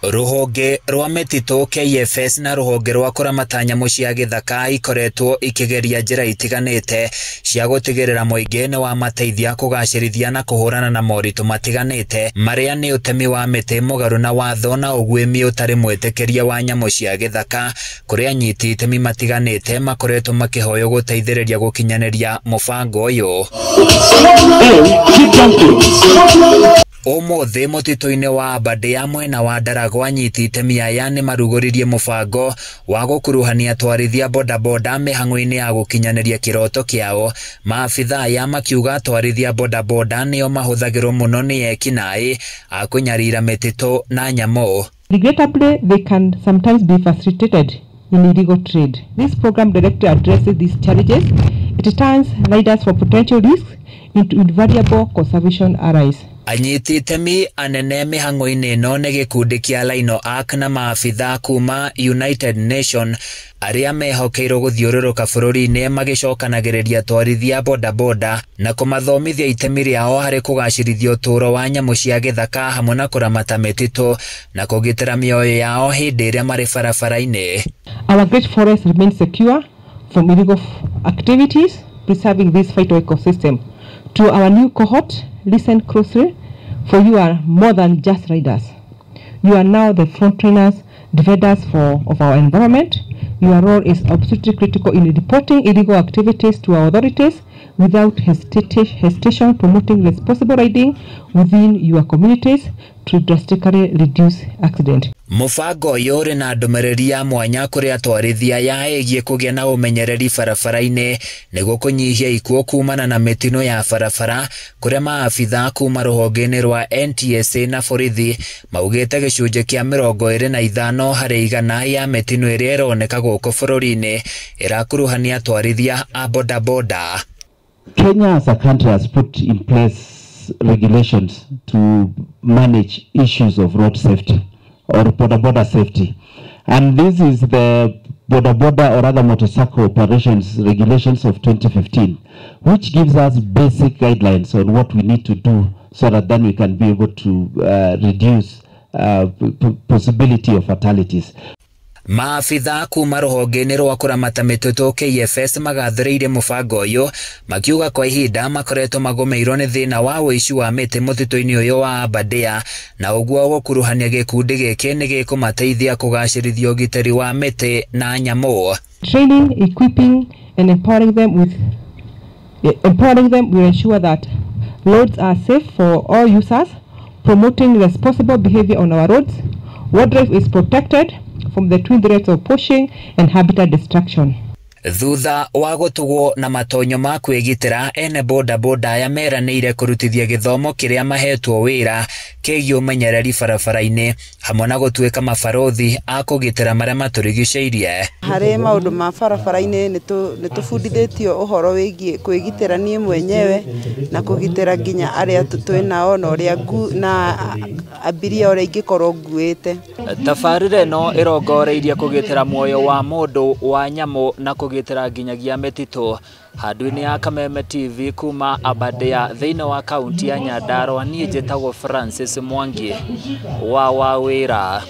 Ruhonge rwa mĩtitũ KFS na ruhonge rwa kũramata nyamũ cia gĩthaka ikoretwo ikigeria njĩra itiganĩte cia gũtigĩrĩra mũingĩ nĩ wamateithia kũgacĩrithia na kũhũrana na moritũ matiganĩte marĩa nĩ ũtemi wa mĩtĩ mũgarũ na watho na ũguĩmi ũtarĩ mwĩtĩkĩrie wa nyamũ cia gĩthaka, kũrĩa anyiti itemi matiganĩte makoretwo makĩhoywo gũteithĩrĩria gũkinyanĩria mũbango ũyũ. Ũmũthĩ mũtitũ-inĩ wa Aberdare mwena wa Daragwa anyiti itemi aya nĩ marugũririe mũbango wa gũkuruhania atwarithia bodaboda mĩhang'o-inĩ ya gũkinyanĩria kĩroto kĩao. Maabitha aya makiuga atwarithia bodaboda nĩo mahũthagĩrwo mũno nĩ ekinaĩ a kũnyarira mĩtitũ na nyamũ. Regrettably, they can sometimes be facilitated in illegal trade. This program directly addresses these challenges. It turns riders for potential risks into invaluable conservation allies. Anyiti itemi anene mĩhang'o-inĩ ĩno nĩ gĩkundi kĩa Rhino Arc na maabitha kuma United Nation arĩa mehokeirwo gũthiũrũrũka bũrũri-inĩ magĩcokanagĩrĩria atwarithia bodaboda na kũmathomithia itemi rĩao harĩ kũgacĩrithia ũtũũro wa nyamũ cia gĩthaka hamwe na kũramata mĩtitũ na kũgitĩra mĩoyo yao hĩndĩ ĩrĩa marĩ barabara-inĩ. Our great forests remain secure from illegal activities, preserving this vital ecosystem. To our new cohort, listen closely, for you are more than just riders. You are now the frontrunners, defenders of our environment. Your role is absolutely critical in reporting illegal activities to our authorities without hesitation, promoting responsible riding within your communities to drastically reduce accidents. Mũbango ũyũ ũrĩ na ndũmĩrĩri ya mwanya kũrĩ atwarithia aya ĩgiĩ kũgĩa na ũmenyereri barabara-inĩ nĩguo kũnyihia ikuũ kumana na mĩtino ya barabara, kũrĩa maabitha kuma rũhonge-inĩ rwa NTSA na borithi maugĩte gĩcunjĩ kĩa 25 harĩ 100 ya mĩtino ĩrĩa ĩroneka gũkũ bũrũri-inĩ ĩrakuruhania atwarithia a bodaboda. Kenya as a country has put in place regulations to manage issues of road safety or boda safety, and this is the boda or other motorcycle operations regulations of 2015, which gives us basic guidelines on what we need to do so that then we can be able to reduce possibility of fatalities. Maabitha kuma rũhonge-inĩ rwa kũramata mĩtitũ KFS magathĩrĩire mũbango ũyũ makiuga kwa ihinda makoretwo magũmĩirwo nĩ thĩna wa ũici wa mĩtĩ mũtitũ-inĩ ũyũ wa Aberdare, na ũguo gũkuruhania gĩkundi gĩkĩ nĩ gĩkũmateithia kũgacĩrithia ũgitĩri wa mĩtĩ na nyamũ. Training, equipping and empowering them will ensure that roads are safe for all users, promoting responsible behavior on our roads. Wildlife is protected from the twin threats of poaching and habitat destruction. Thutha wa gũtugwo na matonyo ma kwĩgitĩra, ene bodaboda aya meranĩire kũrutithia gĩthomo kĩrĩa mahetwo wĩra kĩgiĩ ũmenyereri barabara-inĩ hamwe na gũtuĩka mabarothi a kũgitĩra marĩa matũrigicĩirie. Harĩ maũndũ ma barabara-inĩ nĩ tũbundithĩtio ũhoro wĩgiĩ kwĩgitĩra niĩ mwenyewe na kũgitĩra nginya arĩa twĩnao na ũrĩa na abiria ũrĩa ingĩkorwo nguĩte. Tabarĩra ĩno ĩrongoreirie kũgitĩra muoyo wa mũndũ, wa nyamũ na kũgitĩra nginyagia mĩtitũ. Handũ-inĩ ya Kameme TV kuma Aberdare thĩinĩ wa kaunti ya Nyandarua, niĩ njĩtagwo Francis Mwangi wa wĩra.